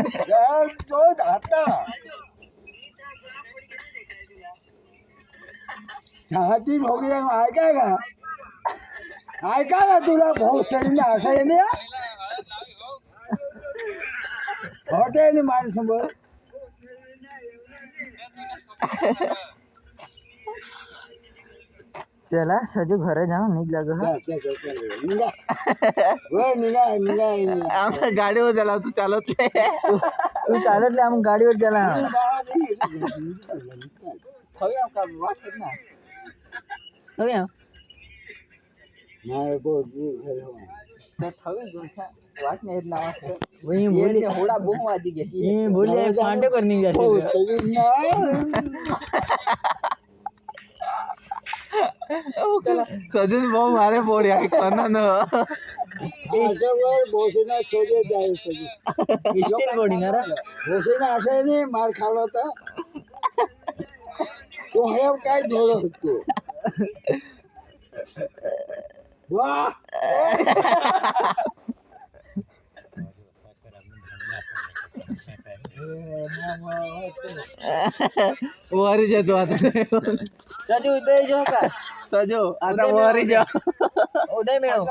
तो धाता चहाची ढोकळी ऐका ना तुला भोसडीने असं येणे हॉटेल माझ्यासमोर चला सजू घरे जाऊ निघ लागो गाडीवर गेला तू चालत तू चालत आम गाडीवर गेला वाट नाही होडा बुक वाजी घेतली बोलिए पांडे करनी सजन भाऊ मारे पोड़ी ऐकताना न भोसेना शोधे जाय बोडी ना भोसेना असं नाही मार खाला होता तो हे काय झोल होतो वाह वारी जातो आता सजू उदय जो का सजू आता वारी जा उदय मिळव